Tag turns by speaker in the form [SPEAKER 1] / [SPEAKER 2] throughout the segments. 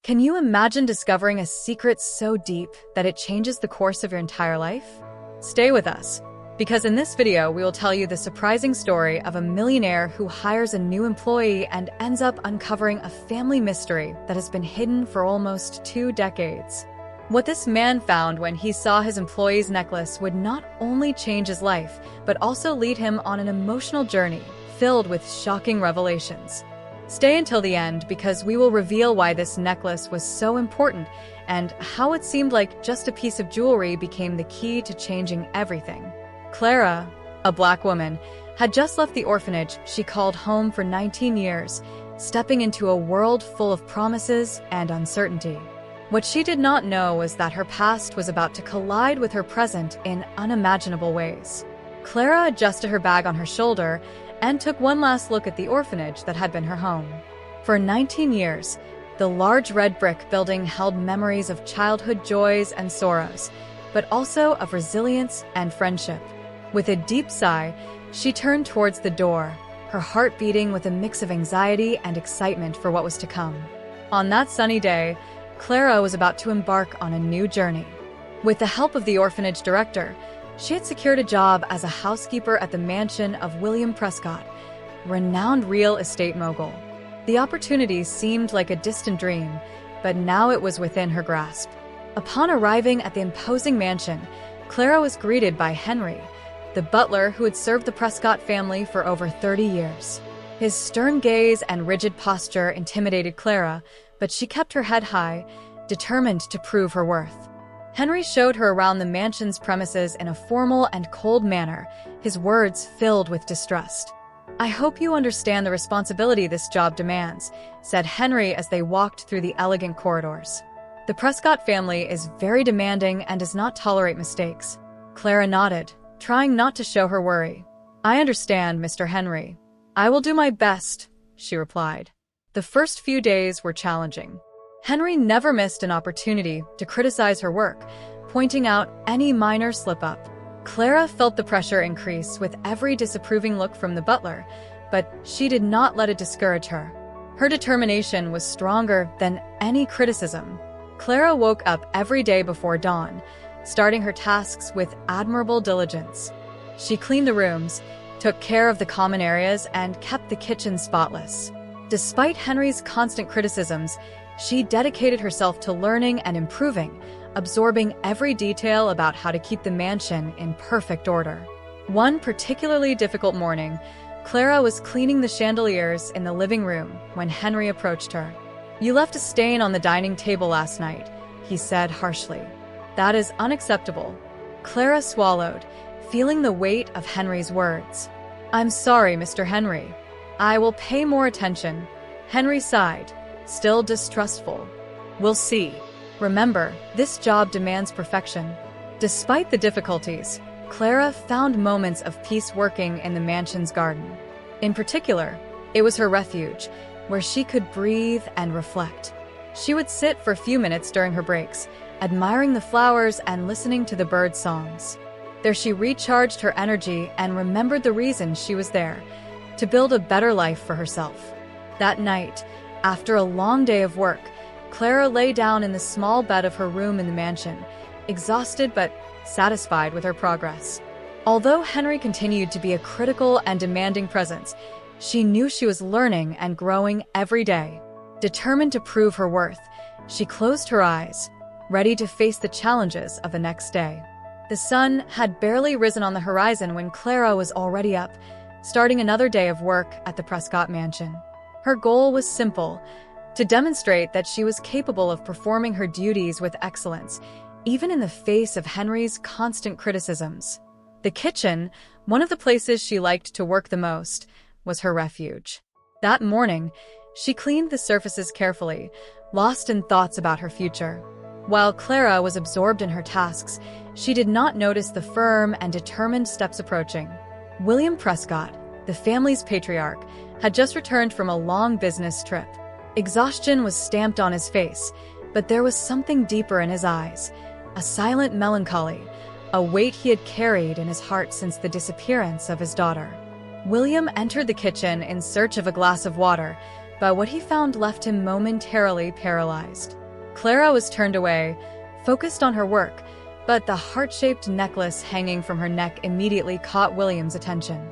[SPEAKER 1] Can you imagine discovering a secret so deep that it changes the course of your entire life? Stay with us, because in this video we will tell you the surprising story of a millionaire who hires a new employee and ends up uncovering a family mystery that has been hidden for almost 2 decades. What this man found when he saw his employee's necklace would not only change his life, but also lead him on an emotional journey filled with shocking revelations. Stay until the end because we will reveal why this necklace was so important and how it seemed like just a piece of jewelry became the key to changing everything. Clara, a black woman, had just left the orphanage she called home for 19 years, stepping into a world full of promises and uncertainty. What she did not know was that her past was about to collide with her present in unimaginable ways. Clara adjusted her bag on her shoulder and took one last look at the orphanage that had been her home. For 19 years, the large red brick building held memories of childhood joys and sorrows, but also of resilience and friendship. With a deep sigh, she turned towards the door, her heart beating with a mix of anxiety and excitement for what was to come. On that sunny day, Clara was about to embark on a new journey. With the help of the orphanage director, she had secured a job as a housekeeper at the mansion of William Prescott, renowned real estate mogul. The opportunity seemed like a distant dream, but now it was within her grasp. Upon arriving at the imposing mansion, Clara was greeted by Henry, the butler who had served the Prescott family for over 30 years. His stern gaze and rigid posture intimidated Clara, but she kept her head high, determined to prove her worth. Henry showed her around the mansion's premises in a formal and cold manner, his words filled with distrust. "I hope you understand the responsibility this job demands," said Henry as they walked through the elegant corridors. "The Prescott family is very demanding and does not tolerate mistakes." Clara nodded, trying not to show her worry. "I understand, Mr. Henry. I will do my best," she replied. The first few days were challenging. Henry never missed an opportunity to criticize her work, pointing out any minor slip-up. Clara felt the pressure increase with every disapproving look from the butler, but she did not let it discourage her. Her determination was stronger than any criticism. Clara woke up every day before dawn, starting her tasks with admirable diligence. She cleaned the rooms, took care of the common areas, and kept the kitchen spotless. Despite Henry's constant criticisms, she dedicated herself to learning and improving, absorbing every detail about how to keep the mansion in perfect order. One particularly difficult morning, Clara was cleaning the chandeliers in the living room when Henry approached her. "You left a stain on the dining table last night," he said harshly. "That is unacceptable." Clara swallowed, feeling the weight of Henry's words. "I'm sorry, Mr. Henry. I will pay more attention." Henry sighed, still distrustful. "We'll see. Remember, this job demands perfection." Despite the difficulties, Clara found moments of peace working in the mansion's garden. In particular, it was her refuge, where she could breathe and reflect. She would sit for a few minutes during her breaks, admiring the flowers and listening to the bird songs. There she recharged her energy and remembered the reason she was there, to build a better life for herself. That night, after a long day of work, Clara lay down in the small bed of her room in the mansion, exhausted but satisfied with her progress. Although Henry continued to be a critical and demanding presence, she knew she was learning and growing every day. Determined to prove her worth, she closed her eyes, ready to face the challenges of the next day. The sun had barely risen on the horizon when Clara was already up, starting another day of work at the Prescott mansion. Her goal was simple: to demonstrate that she was capable of performing her duties with excellence, even in the face of Henry's constant criticisms. The kitchen, one of the places she liked to work the most, was her refuge. That morning, she cleaned the surfaces carefully, lost in thoughts about her future. While Clara was absorbed in her tasks, she did not notice the firm and determined steps approaching. William Prescott, the family's patriarch, had just returned from a long business trip. Exhaustion was stamped on his face, but there was something deeper in his eyes, a silent melancholy, a weight he had carried in his heart since the disappearance of his daughter. William entered the kitchen in search of a glass of water, but what he found left him momentarily paralyzed. Clara was turned away, focused on her work, but the heart-shaped necklace hanging from her neck immediately caught William's attention.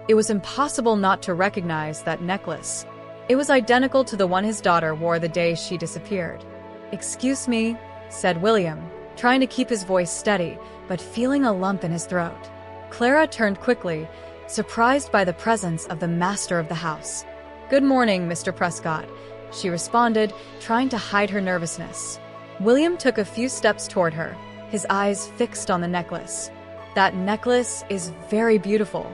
[SPEAKER 1] It was impossible not to recognize that necklace. It was identical to the one his daughter wore the day she disappeared. "Excuse me," said William, trying to keep his voice steady, but feeling a lump in his throat. Clara turned quickly, surprised by the presence of the master of the house. "Good morning, Mr. Prescott," she responded, trying to hide her nervousness. William took a few steps toward her, his eyes fixed on the necklace. "That necklace is very beautiful.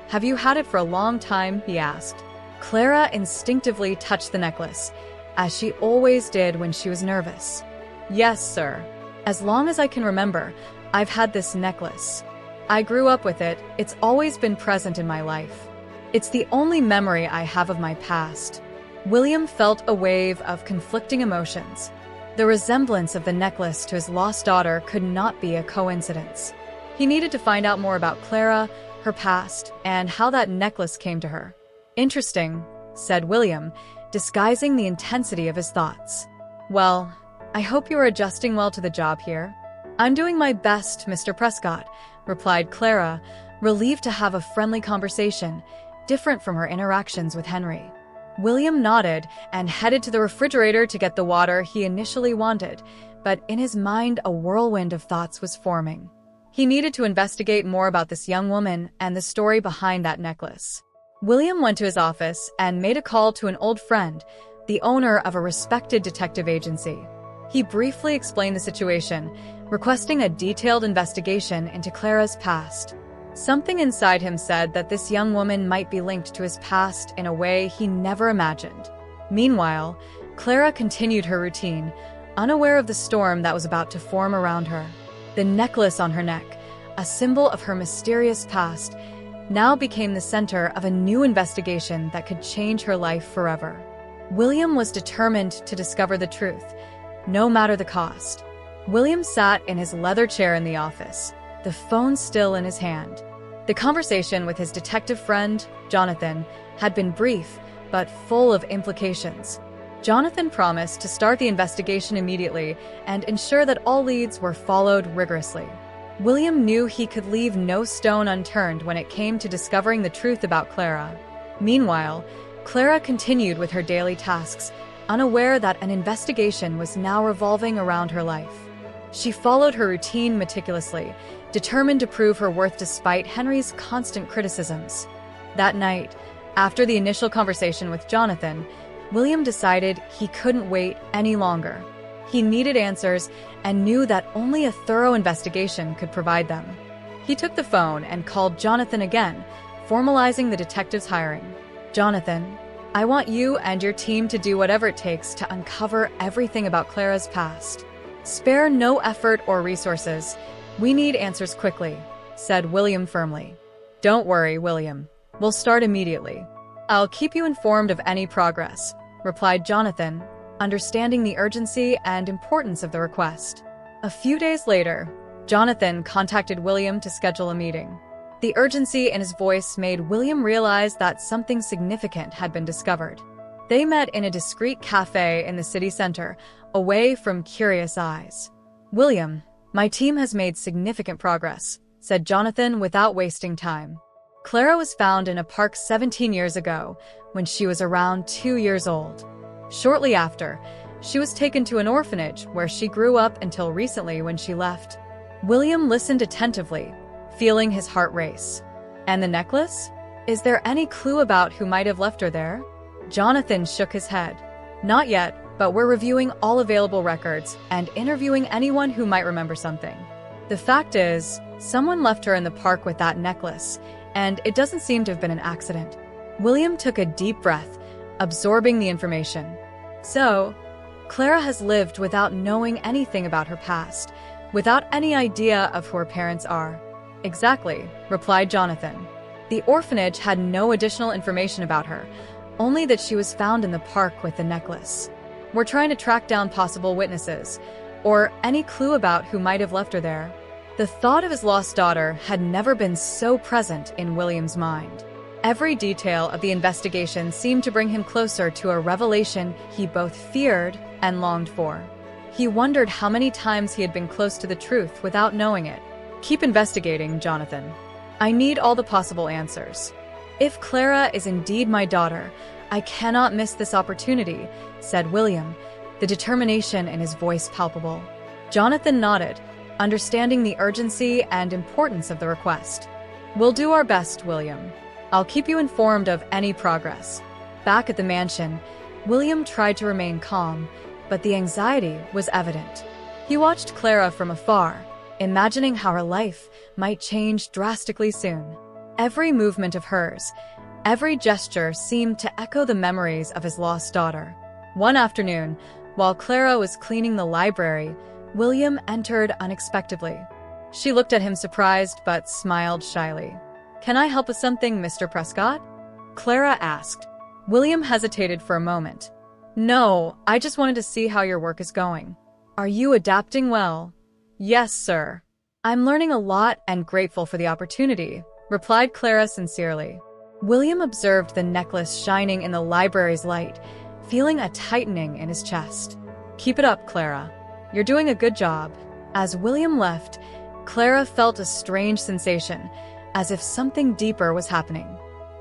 [SPEAKER 1] Have you had it for a long time?" he asked. Clara instinctively touched the necklace, as she always did when she was nervous. "Yes, sir. As long as I can remember, I've had this necklace. I grew up with it. It's always been present in my life. It's the only memory I have of my past." William felt a wave of conflicting emotions. The resemblance of the necklace to his lost daughter could not be a coincidence. He needed to find out more about Clara, her past, and how that necklace came to her. "Interesting," said William, disguising the intensity of his thoughts. "Well, I hope you are adjusting well to the job here." "I'm doing my best, Mr. Prescott," replied Clara, relieved to have a friendly conversation, different from her interactions with Henry. William nodded and headed to the refrigerator to get the water he initially wanted, but in his mind a whirlwind of thoughts was forming. He needed to investigate more about this young woman and the story behind that necklace. William went to his office and made a call to an old friend, the owner of a respected detective agency. He briefly explained the situation, requesting a detailed investigation into Clara's past. Something inside him said that this young woman might be linked to his past in a way he never imagined. Meanwhile, Clara continued her routine, unaware of the storm that was about to form around her. The necklace on her neck, a symbol of her mysterious past, now became the center of a new investigation that could change her life forever. William was determined to discover the truth, no matter the cost. William sat in his leather chair in the office, the phone still in his hand. The conversation with his detective friend, Jonathan, had been brief, but full of implications. Jonathan promised to start the investigation immediately and ensure that all leads were followed rigorously. William knew he could leave no stone unturned when it came to discovering the truth about Clara. Meanwhile, Clara continued with her daily tasks, unaware that an investigation was now revolving around her life. She followed her routine meticulously, determined to prove her worth despite Henry's constant criticisms. That night, after the initial conversation with Jonathan, William decided he couldn't wait any longer. He needed answers and knew that only a thorough investigation could provide them. He took the phone and called Jonathan again, formalizing the detective's hiring. "Jonathan, I want you and your team to do whatever it takes to uncover everything about Clara's past. Spare no effort or resources. We need answers quickly," said William firmly. "Don't worry, William. We'll start immediately. I'll keep you informed of any progress," replied Jonathan, understanding the urgency and importance of the request. A few days later, Jonathan contacted William to schedule a meeting. The urgency in his voice made William realize that something significant had been discovered. They met in a discreet cafe in the city center, away from curious eyes. "William, my team has made significant progress," said Jonathan without wasting time. "Clara was found in a park 17 years ago, when she was around 2 years old. Shortly after, she was taken to an orphanage where she grew up until recently when she left." William listened attentively, feeling his heart race. "And the necklace? Is there any clue about who might have left her there?" Jonathan shook his head. "Not yet, but we're reviewing all available records and interviewing anyone who might remember something. The fact is, someone left her in the park with that necklace, and it doesn't seem to have been an accident." William took a deep breath, absorbing the information. "So, Clara has lived without knowing anything about her past, without any idea of who her parents are." "Exactly," replied Jonathan. "The orphanage had no additional information about her, only that she was found in the park with the necklace. We're trying to track down possible witnesses, or any clue about who might have left her there." The thought of his lost daughter had never been so present in William's mind. Every detail of the investigation seemed to bring him closer to a revelation he both feared and longed for. He wondered how many times he had been close to the truth without knowing it. "Keep investigating, Jonathan. I need all the possible answers. If Clara is indeed my daughter, I cannot miss this opportunity," said William, the determination in his voice palpable. Jonathan nodded, understanding the urgency and importance of the request. "We'll do our best, William. I'll keep you informed of any progress." Back at the mansion, William tried to remain calm, but the anxiety was evident. He watched Clara from afar, imagining how her life might change drastically soon. Every movement of hers, every gesture seemed to echo the memories of his lost daughter. One afternoon, while Clara was cleaning the library, William entered unexpectedly. She looked at him surprised but smiled shyly. "Can I help with something, Mr. Prescott?" Clara asked. William hesitated for a moment. "No, I just wanted to see how your work is going. Are you adapting well?" "Yes, sir. I'm learning a lot and grateful for the opportunity," replied Clara sincerely. William observed the necklace shining in the library's light, feeling a tightening in his chest. "Keep it up, Clara. You're doing a good job." As William left, Clara felt a strange sensation, as if something deeper was happening.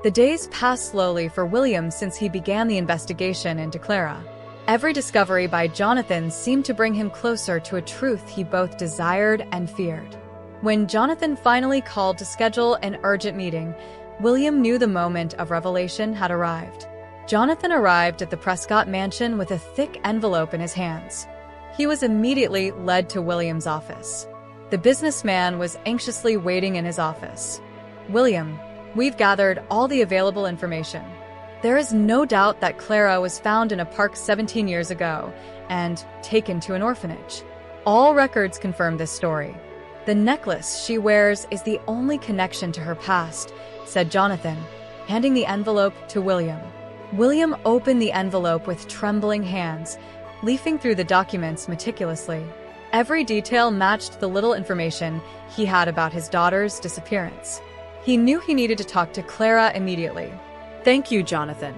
[SPEAKER 1] The days passed slowly for William since he began the investigation into Clara. Every discovery by Jonathan seemed to bring him closer to a truth he both desired and feared. When Jonathan finally called to schedule an urgent meeting, William knew the moment of revelation had arrived. Jonathan arrived at the Prescott mansion with a thick envelope in his hands. He was immediately led to William's office. The businessman was anxiously waiting in his office. "William, we've gathered all the available information. There is no doubt that Clara was found in a park 17 years ago and taken to an orphanage. All records confirm this story. The necklace she wears is the only connection to her past," said Jonathan, handing the envelope to William. William opened the envelope with trembling hands, leafing through the documents meticulously. Every detail matched the little information he had about his daughter's disappearance. He knew he needed to talk to Clara immediately. "Thank you, Jonathan.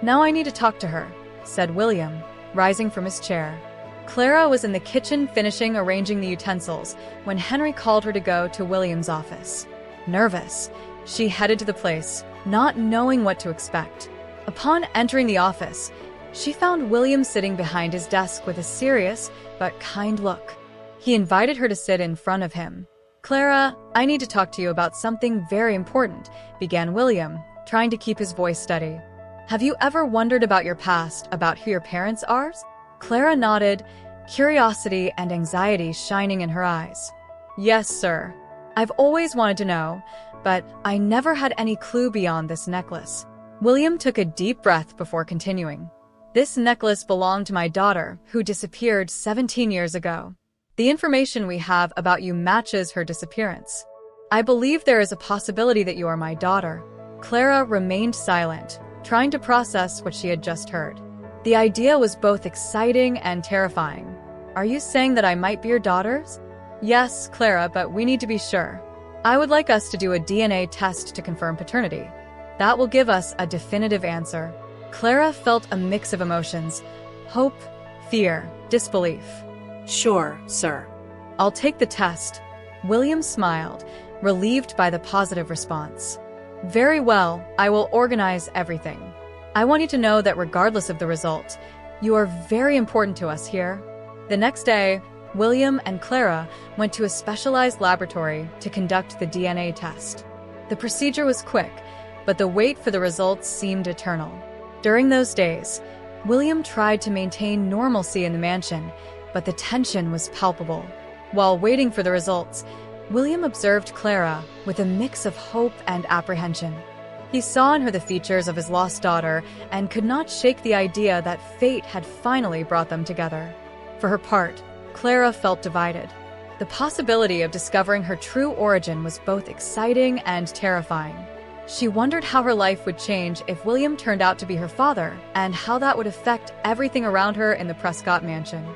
[SPEAKER 1] Now I need to talk to her," said William, rising from his chair. Clara was in the kitchen finishing arranging the utensils when Henry called her to go to William's office. Nervous, she headed to the place, not knowing what to expect. Upon entering the office, she found William sitting behind his desk with a serious but kind look. He invited her to sit in front of him. "Clara, I need to talk to you about something very important," began William, trying to keep his voice steady. "Have you ever wondered about your past, about who your parents are?" Clara nodded, curiosity and anxiety shining in her eyes. "Yes, sir. I've always wanted to know, but I never had any clue beyond this necklace." William took a deep breath before continuing. "This necklace belonged to my daughter, who disappeared 17 years ago. The information we have about you matches her disappearance. I believe there is a possibility that you are my daughter." Clara remained silent, trying to process what she had just heard. The idea was both exciting and terrifying. "Are you saying that I might be your daughters?" "Yes, Clara, but we need to be sure. I would like us to do a DNA test to confirm paternity. That will give us a definitive answer." Clara felt a mix of emotions: hope, fear, disbelief. "Sure, sir. I'll take the test." William smiled, relieved by the positive response. "Very well, I will organize everything. I want you to know that regardless of the result, you are very important to us here." The next day, William and Clara went to a specialized laboratory to conduct the DNA test. The procedure was quick, but the wait for the results seemed eternal. During those days, William tried to maintain normalcy in the mansion, but the tension was palpable. While waiting for the results, William observed Clara with a mix of hope and apprehension. He saw in her the features of his lost daughter and could not shake the idea that fate had finally brought them together. For her part, Clara felt divided. The possibility of discovering her true origin was both exciting and terrifying. She wondered how her life would change if William turned out to be her father, and how that would affect everything around her in the Prescott mansion.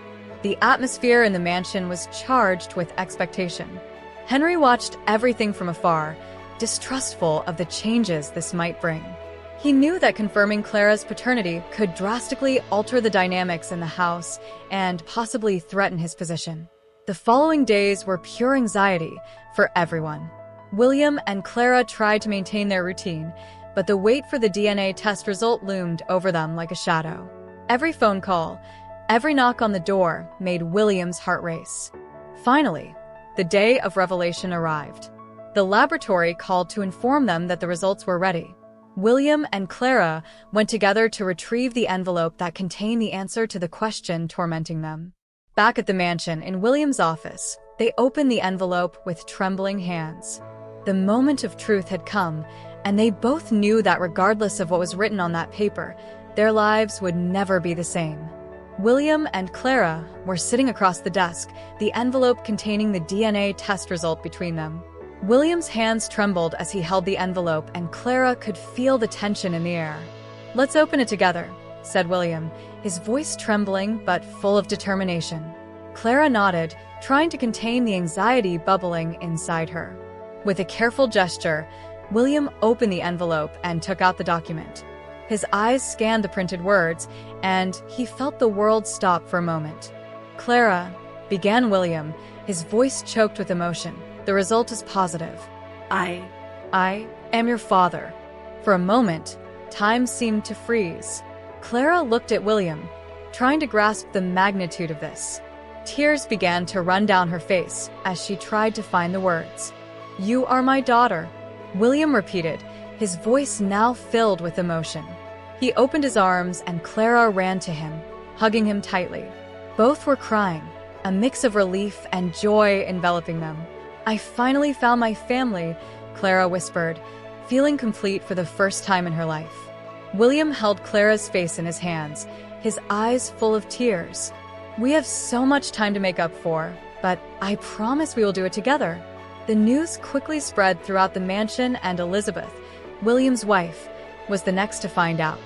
[SPEAKER 1] The atmosphere in the mansion was charged with expectation. Henry watched everything from afar, distrustful of the changes this might bring. He knew that confirming Clara's paternity could drastically alter the dynamics in the house and possibly threaten his position. The following days were pure anxiety for everyone. William and Clara tried to maintain their routine, but the wait for the DNA test result loomed over them like a shadow. Every phone call, every knock on the door made William's heart race. Finally, the day of revelation arrived. The laboratory called to inform them that the results were ready. William and Clara went together to retrieve the envelope that contained the answer to the question tormenting them. Back at the mansion in William's office, they opened the envelope with trembling hands. The moment of truth had come, and they both knew that regardless of what was written on that paper, their lives would never be the same. William and Clara were sitting across the desk, the envelope containing the DNA test result between them. William's hands trembled as he held the envelope, and Clara could feel the tension in the air. "Let's open it together," said William, his voice trembling but full of determination. Clara nodded, trying to contain the anxiety bubbling inside her. With a careful gesture, William opened the envelope and took out the document. His eyes scanned the printed words, and he felt the world stop for a moment. "Clara," began William, his voice choked with emotion. "The result is positive. I am your father." For a moment, time seemed to freeze. Clara looked at William, trying to grasp the magnitude of this. Tears began to run down her face as she tried to find the words. "You are my daughter," William repeated, his voice now filled with emotion. He opened his arms and Clara ran to him, hugging him tightly. Both were crying, a mix of relief and joy enveloping them. "I finally found my family," Clara whispered, feeling complete for the first time in her life. William held Clara's face in his hands, his eyes full of tears. "We have so much time to make up for, but I promise we will do it together." The news quickly spread throughout the mansion, and Elizabeth, William's wife, was the next to find out.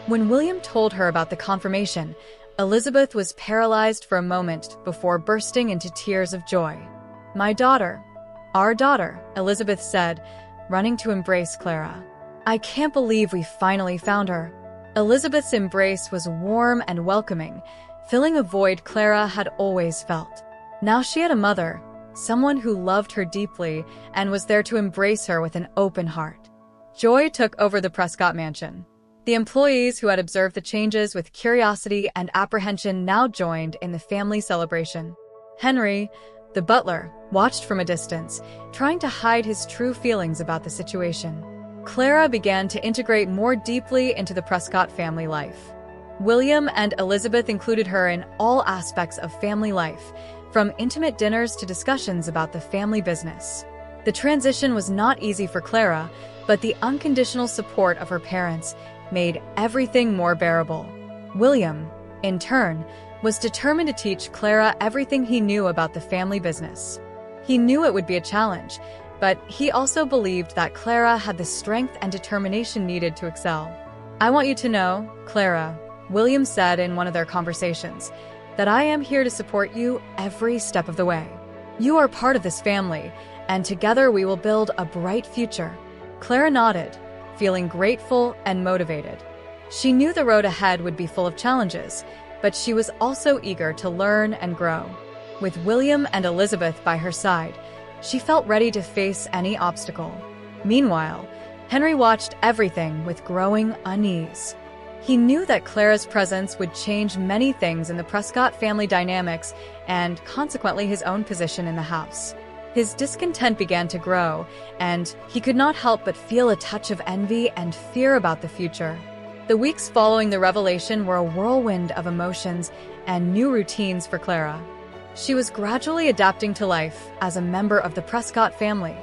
[SPEAKER 1] When William told her about the confirmation, Elizabeth was paralyzed for a moment before bursting into tears of joy. "My daughter, our daughter," Elizabeth said, running to embrace Clara. "I can't believe we finally found her." Elizabeth's embrace was warm and welcoming, filling a void Clara had always felt. Now she had a mother, someone who loved her deeply and was there to embrace her with an open heart. Joy took over the Prescott mansion. The employees who had observed the changes with curiosity and apprehension now joined in the family celebration. Henry, the butler, watched from a distance, trying to hide his true feelings about the situation. Clara began to integrate more deeply into the Prescott family life. William and Elizabeth included her in all aspects of family life, from intimate dinners to discussions about the family business. The transition was not easy for Clara, but the unconditional support of her parents made everything more bearable. William, in turn, was determined to teach Clara everything he knew about the family business. He knew it would be a challenge, but he also believed that Clara had the strength and determination needed to excel. "I want you to know, Clara," William said in one of their conversations, "that I am here to support you every step of the way. You are part of this family, and together we will build a bright future." Clara nodded, feeling grateful and motivated. She knew the road ahead would be full of challenges, but she was also eager to learn and grow. With William and Elizabeth by her side, she felt ready to face any obstacle. Meanwhile, Henry watched everything with growing unease. He knew that Clara's presence would change many things in the Prescott family dynamics and, consequently, his own position in the house. His discontent began to grow, and he could not help but feel a touch of envy and fear about the future. The weeks following the revelation were a whirlwind of emotions and new routines for Clara. She was gradually adapting to life as a member of the Prescott family,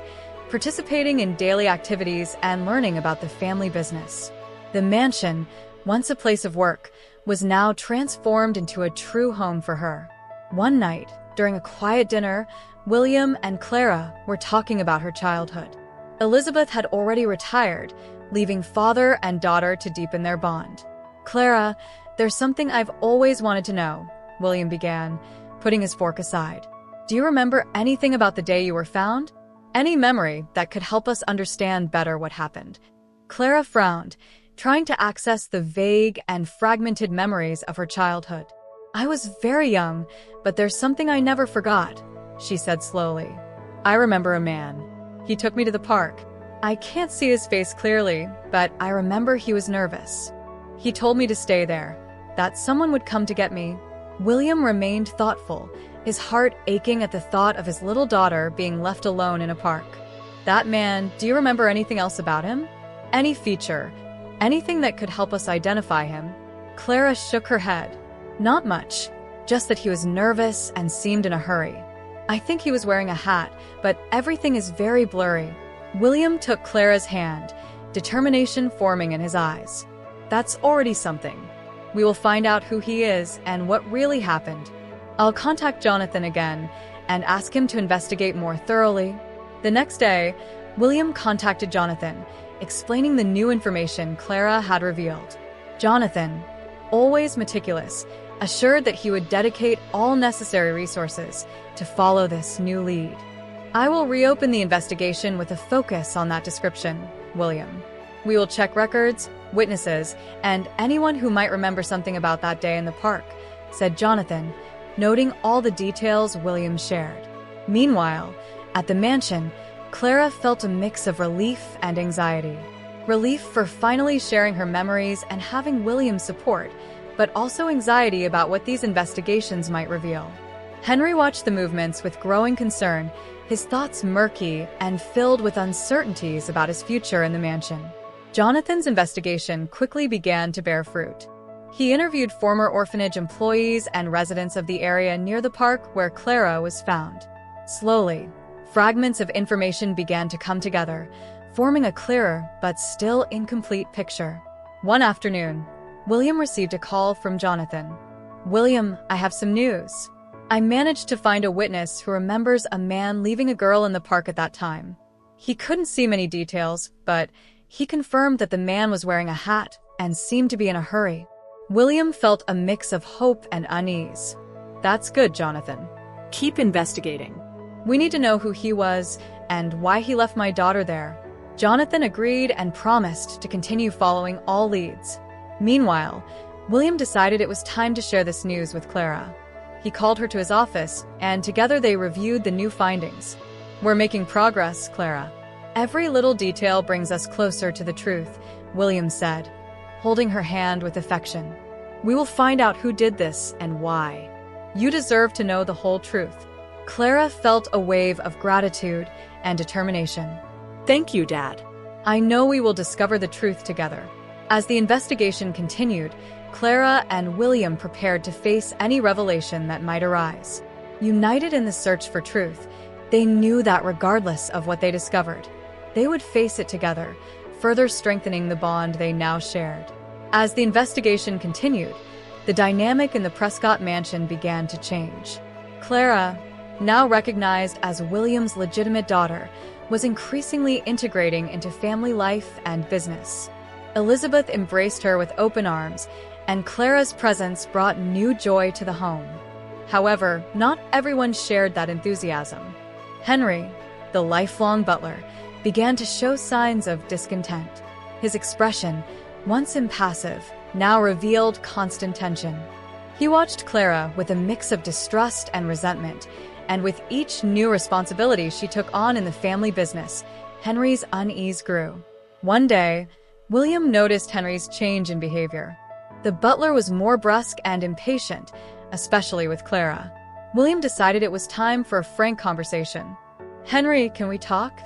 [SPEAKER 1] participating in daily activities and learning about the family business. The mansion, once a place of work, was now transformed into a true home for her. One night, during a quiet dinner, William and Clara were talking about her childhood. Elizabeth had already retired, leaving father and daughter to deepen their bond. "Clara, there's something I've always wanted to know," William began, putting his fork aside. "Do you remember anything about the day you were found?" Any memory that could help us understand better what happened. Clara frowned, trying to access the vague and fragmented memories of her childhood. I was very young, but there's something I never forgot, she said slowly. I remember a man. He took me to the park. I can't see his face clearly, but I remember he was nervous. He told me to stay there, that someone would come to get me. William remained thoughtful, his heart aching at the thought of his little daughter being left alone in a park. That man, do you remember anything else about him? Any feature, anything that could help us identify him? Clara shook her head. Not much, just that he was nervous and seemed in a hurry. I think he was wearing a hat, but everything is very blurry. William took Clara's hand, determination forming in his eyes. That's already something. We will find out who he is and what really happened. I'll contact Jonathan again and ask him to investigate more thoroughly. The next day, William contacted Jonathan, explaining the new information Clara had revealed. Jonathan, always meticulous, assured that he would dedicate all necessary resources to follow this new lead. I will reopen the investigation with a focus on that description, William. We will check records, witnesses, and anyone who might remember something about that day in the park, said Jonathan, noting all the details William shared. Meanwhile, at the mansion, Clara felt a mix of relief and anxiety. Relief for finally sharing her memories and having William's support, but also anxiety about what these investigations might reveal. Henry watched the movements with growing concern, his thoughts murky and filled with uncertainties about his future in the mansion. Jonathan's investigation quickly began to bear fruit. He interviewed former orphanage employees and residents of the area near the park where Clara was found. Slowly, fragments of information began to come together, forming a clearer but still incomplete picture. One afternoon, William received a call from Jonathan. William, I have some news. I managed to find a witness who remembers a man leaving a girl in the park at that time. He couldn't see many details, but he confirmed that the man was wearing a hat and seemed to be in a hurry. William felt a mix of hope and unease. That's good, Jonathan.
[SPEAKER 2] Keep investigating.
[SPEAKER 1] We need to know who he was and why he left my daughter there. Jonathan agreed and promised to continue following all leads. Meanwhile, William decided it was time to share this news with Clara. He called her to his office, and together they reviewed the new findings. We're making progress, Clara. Every little detail brings us closer to the truth, William said, holding her hand with affection. We will find out who did this and why. You deserve to know the whole truth. Clara felt a wave of gratitude and determination.
[SPEAKER 2] Thank you, Dad.
[SPEAKER 1] I know we will discover the truth together. As the investigation continued, Clara and William prepared to face any revelation that might arise. United in the search for truth, they knew that regardless of what they discovered, they would face it together, further strengthening the bond they now shared. As the investigation continued, the dynamic in the Prescott mansion began to change. Clara, now recognized as William's legitimate daughter, was increasingly integrating into family life and business. Elizabeth embraced her with open arms, and Clara's presence brought new joy to the home. However, not everyone shared that enthusiasm. Henry, the lifelong butler, began to show signs of discontent. His expression, once impassive, now revealed constant tension. He watched Clara with a mix of distrust and resentment, and with each new responsibility she took on in the family business, Henry's unease grew. One day, William noticed Henry's change in behavior. The butler was more brusque and impatient, especially with Clara. William decided it was time for a frank conversation. Henry, can we talk?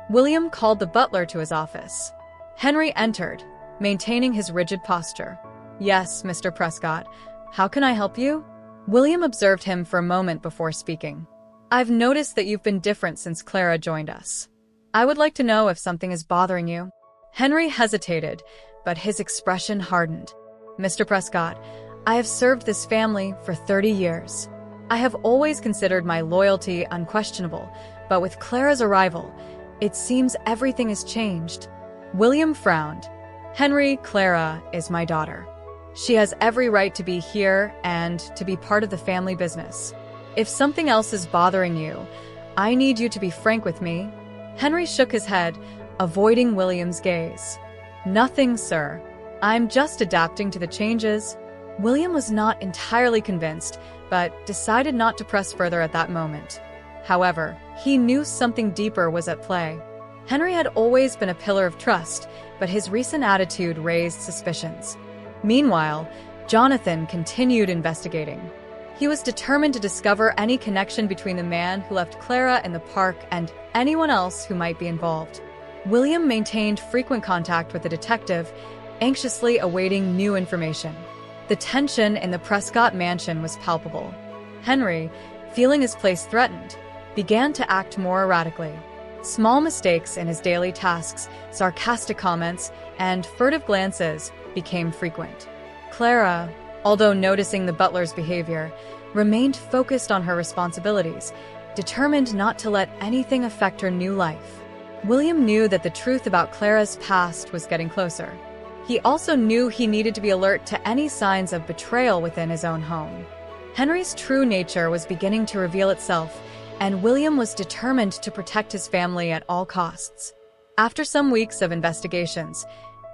[SPEAKER 1] William called the butler to his office. Henry entered, maintaining his rigid posture. Yes, Mr. Prescott. How can I help you? William observed him for a moment before speaking. I've noticed that you've been different since Clara joined us. I would like to know if something is bothering you. Henry hesitated, but his expression hardened. Mr. Prescott, I have served this family for 30 years. I have always considered my loyalty unquestionable, but with Clara's arrival, it seems everything has changed. William frowned. Henry, Clara is my daughter. She has every right to be here and to be part of the family business. If something else is bothering you, I need you to be frank with me. Henry shook his head, avoiding William's gaze. "Nothing, sir. I'm just adapting to the changes." William was not entirely convinced, but decided not to press further at that moment. However, he knew something deeper was at play. Henry had always been a pillar of trust, but his recent attitude raised suspicions. Meanwhile, Jonathan continued investigating. He was determined to discover any connection between the man who left Clara in the park and anyone else who might be involved. William maintained frequent contact with the detective, anxiously awaiting new information. The tension in the Prescott mansion was palpable. Henry, feeling his place threatened, began to act more erratically. Small mistakes in his daily tasks, sarcastic comments, and furtive glances became frequent. Clara, although noticing the butler's behavior, remained focused on her responsibilities, determined not to let anything affect her new life. William knew that the truth about Clara's past was getting closer. He also knew he needed to be alert to any signs of betrayal within his own home. Henry's true nature was beginning to reveal itself, and William was determined to protect his family at all costs. After some weeks of investigations,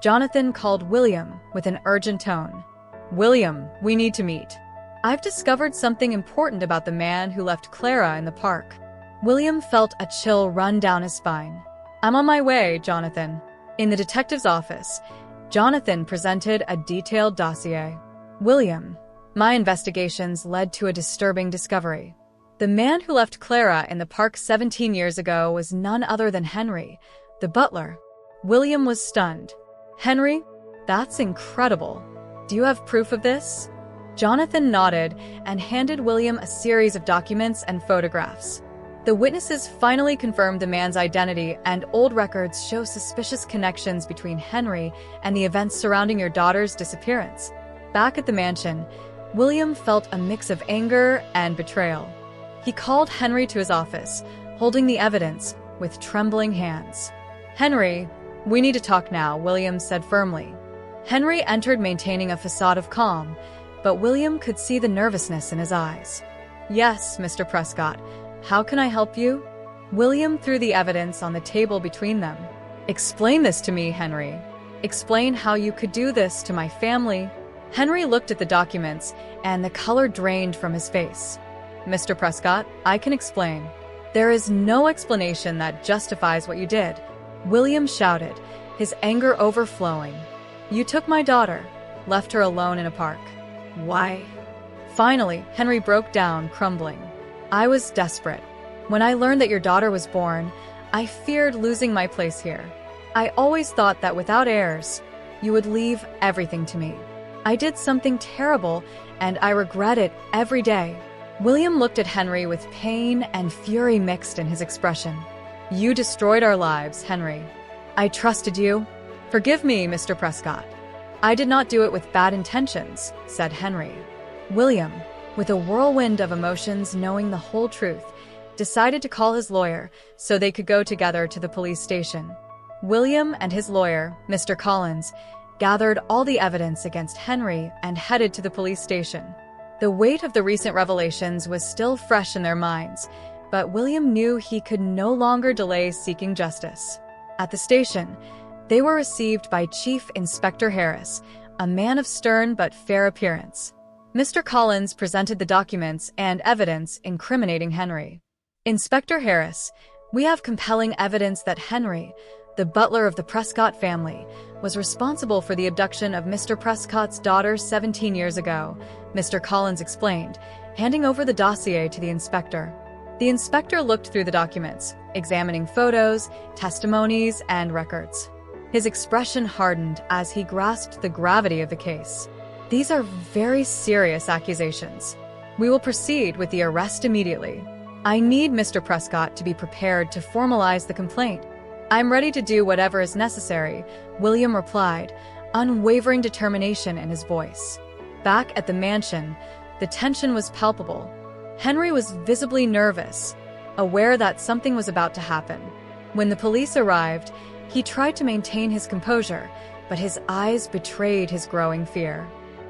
[SPEAKER 1] Jonathan called William with an urgent tone. "William, we need to meet. I've discovered something important about the man who left Clara in the park." William felt a chill run down his spine. "I'm on my way, Jonathan." In the detective's office, Jonathan presented a detailed dossier. "William, my investigations led to a disturbing discovery. The man who left Clara in the park 17 years ago was none other than Henry, the butler." William was stunned. "Henry? That's incredible. Do you have proof of this?" Jonathan nodded and handed William a series of documents and photographs. The witnesses finally confirmed the man's identity, and old records show suspicious connections between Henry and the events surrounding your daughter's disappearance. Back at the mansion, William felt a mix of anger and betrayal. He called Henry to his office, holding the evidence with trembling hands. "Henry, we need to talk now," William said firmly. Henry entered maintaining a facade of calm, but William could see the nervousness in his eyes. "Yes, Mr. Prescott. How can I help you?" William threw the evidence on the table between them. "Explain this to me, Henry. Explain how you could do this to my family." Henry looked at the documents, and the color drained from his face. "Mr. Prescott, I can explain." "There is no explanation that justifies what you did," William shouted, his anger overflowing. "You took my daughter, left her alone in a park. Why?" Finally, Henry broke down, crumbling. "I was desperate. When I learned that your daughter was born, I feared losing my place here. I always thought that without heirs, you would leave everything to me. I did something terrible, and I regret it every day." William looked at Henry with pain and fury mixed in his expression. "You destroyed our lives, Henry. I trusted you. Forgive me, Mr. Prescott. I did not do it with bad intentions," said Henry. William, with a whirlwind of emotions knowing the whole truth, decided to call his lawyer so they could go together to the police station. William and his lawyer, Mr. Collins, gathered all the evidence against Henry and headed to the police station. The weight of the recent revelations was still fresh in their minds, but William knew he could no longer delay seeking justice. At the station, they were received by Chief Inspector Harris, a man of stern but fair appearance. Mr. Collins presented the documents and evidence incriminating Henry. "Inspector Harris, we have compelling evidence that Henry, the butler of the Prescott family, was responsible for the abduction of Mr. Prescott's daughter 17 years ago," Mr. Collins explained, handing over the dossier to the inspector. The inspector looked through the documents, examining photos, testimonies, and records. His expression hardened as he grasped the gravity of the case. "These are very serious accusations. We will proceed with the arrest immediately. I need Mr. Prescott to be prepared to formalize the complaint." "I'm ready to do whatever is necessary," William replied, unwavering determination in his voice. Back at the mansion, the tension was palpable. Henry was visibly nervous, aware that something was about to happen. When the police arrived, he tried to maintain his composure, but his eyes betrayed his growing fear.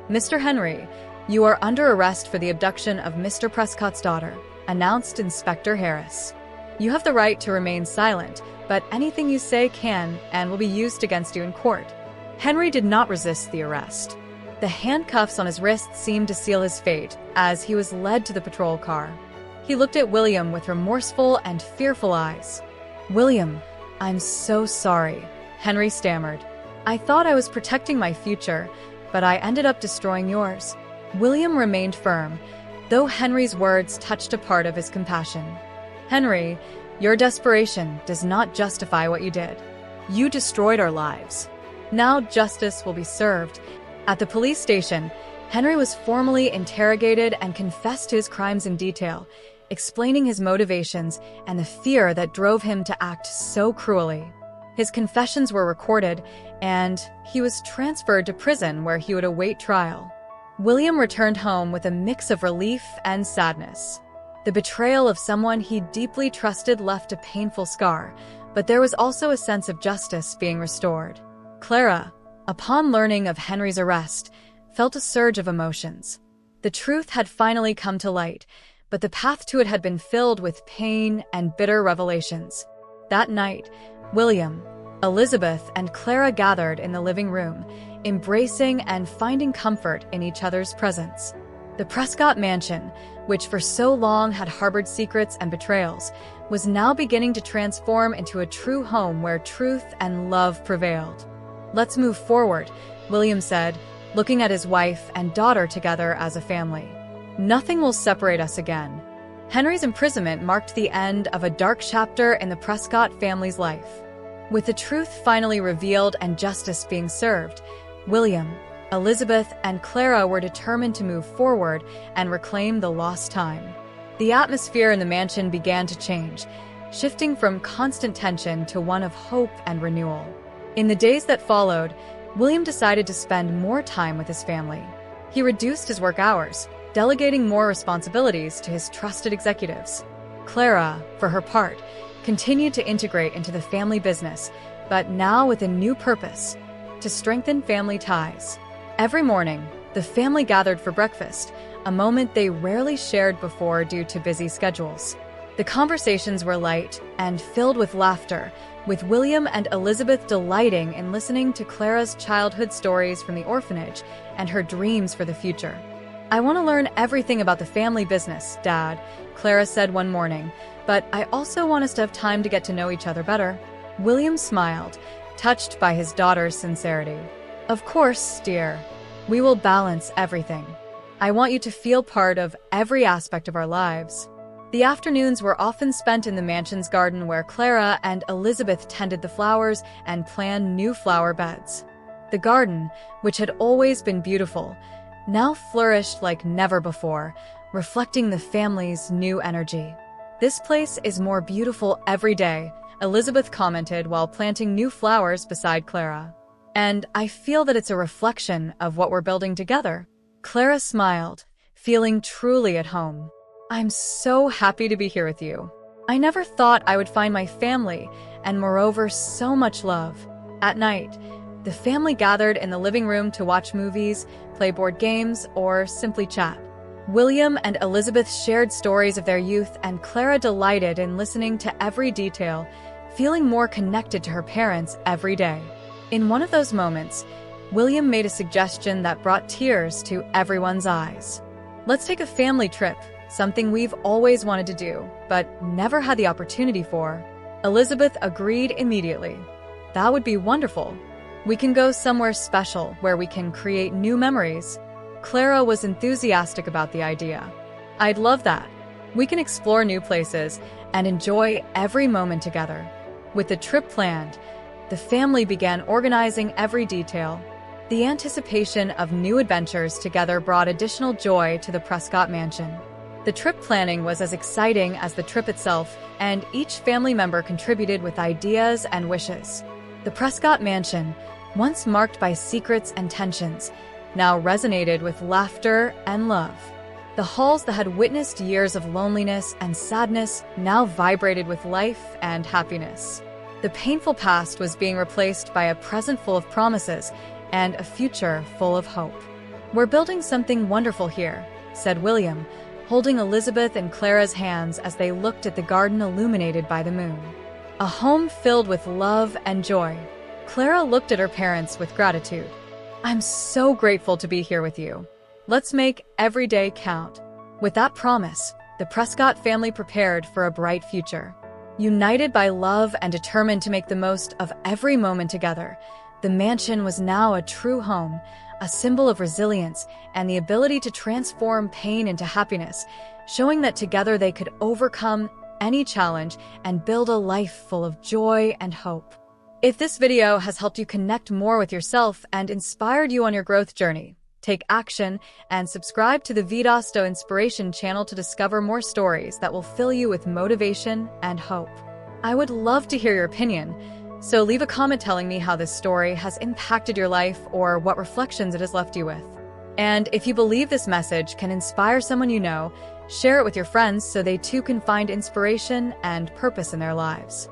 [SPEAKER 1] "Mr. Henry, you are under arrest for the abduction of Mr. Prescott's daughter," announced Inspector Harris. "You have the right to remain silent," but anything you say can and will be used against you in court." Henry did not resist the arrest. The handcuffs on his wrists seemed to seal his fate as he was led to the patrol car. He looked at William with remorseful and fearful eyes. "William, I'm so sorry," Henry stammered. "I thought I was protecting my future, but I ended up destroying yours." William remained firm, though Henry's words touched a part of his compassion. "Henry, your desperation does not justify what you did.
[SPEAKER 2] You destroyed our lives.
[SPEAKER 1] Now justice will be served." At the police station, Henry was formally interrogated and confessed to his crimes in detail, explaining his motivations and the fear that drove him to act so cruelly. His confessions were recorded, and he was transferred to prison where he would await trial. William returned home with a mix of relief and sadness. The betrayal of someone he deeply trusted left a painful scar, but there was also a sense of justice being restored. Clara, upon learning of Henry's arrest, felt a surge of emotions. The truth had finally come to light, but the path to it had been filled with pain and bitter revelations. That night, William, Elizabeth, and Clara gathered in the living room, embracing and finding comfort in each other's presence. The Prescott mansion, which for so long had harbored secrets and betrayals, was now beginning to transform into a true home where truth and love prevailed. "Let's move forward," William said, looking at his wife and daughter together as a family. "Nothing will separate us again." Henry's imprisonment marked the end of a dark chapter in the Prescott family's life. With the truth finally revealed and justice being served, William, Elizabeth, and Clara were determined to move forward and reclaim the lost time. The atmosphere in the mansion began to change, shifting from constant tension to one of hope and renewal. In the days that followed, William decided to spend more time with his family. He reduced his work hours, delegating more responsibilities to his trusted executives. Clara, for her part, continued to integrate into the family business, but now with a new purpose: to strengthen family ties. Every morning, the family gathered for breakfast, a moment they rarely shared before due to busy schedules. The conversations were light and filled with laughter, with William and Elizabeth delighting in listening to Clara's childhood stories from the orphanage and her dreams for the future. "I want to learn everything about the family business, Dad," Clara said one morning, "but I also want us to have time to get to know each other better." William smiled, touched by his daughter's sincerity. "Of course, dear. We will balance everything. I want you to feel part of every aspect of our lives." The afternoons were often spent in the mansion's garden where Clara and Elizabeth tended the flowers and planned new flower beds. The garden, which had always been beautiful, now flourished like never before, reflecting the family's new energy. "This place is more beautiful every day," Elizabeth commented while planting new flowers beside Clara. "And I feel that it's a reflection of what we're building together." Clara smiled, feeling truly at home. "I'm so happy to be here with you. I never thought I would find my family, and moreover, so much love." At night, the family gathered in the living room to watch movies, play board games, or simply chat. William and Elizabeth shared stories of their youth, and Clara delighted in listening to every detail, feeling more connected to her parents every day. In one of those moments, William made a suggestion that brought tears to everyone's eyes. "Let's take a family trip, something we've always wanted to do, but never had the opportunity for." Elizabeth agreed immediately. "That would be wonderful. We can go somewhere special where we can create new memories." Clara was enthusiastic about the idea. "I'd love that. We can explore new places and enjoy every moment together." With the trip planned, the family began organizing every detail. The anticipation of new adventures together brought additional joy to the Prescott mansion. The trip planning was as exciting as the trip itself, and each family member contributed with ideas and wishes. The Prescott mansion, once marked by secrets and tensions, now resonated with laughter and love. The halls that had witnessed years of loneliness and sadness now vibrated with life and happiness. The painful past was being replaced by a present full of promises and a future full of hope. "We're building something wonderful here," said William, holding Elizabeth and Clara's hands as they looked at the garden illuminated by the moon. a home filled with love and joy. Clara looked at her parents with gratitude. "I'm so grateful to be here with you. Let's make every day count." With that promise, the Prescott family prepared for a bright future. United by love and determined to make the most of every moment together, the mansion was now a true home, a symbol of resilience and the ability to transform pain into happiness, showing that together they could overcome any challenge and build a life full of joy and hope. If this video has helped you connect more with yourself and inspired you on your growth journey, take action and subscribe to the Vidasto Inspiration channel to discover more stories that will fill you with motivation and hope. I would love to hear your opinion, so leave a comment telling me how this story has impacted your life or what reflections it has left you with. And if you believe this message can inspire someone you know, share it with your friends so they too can find inspiration and purpose in their lives.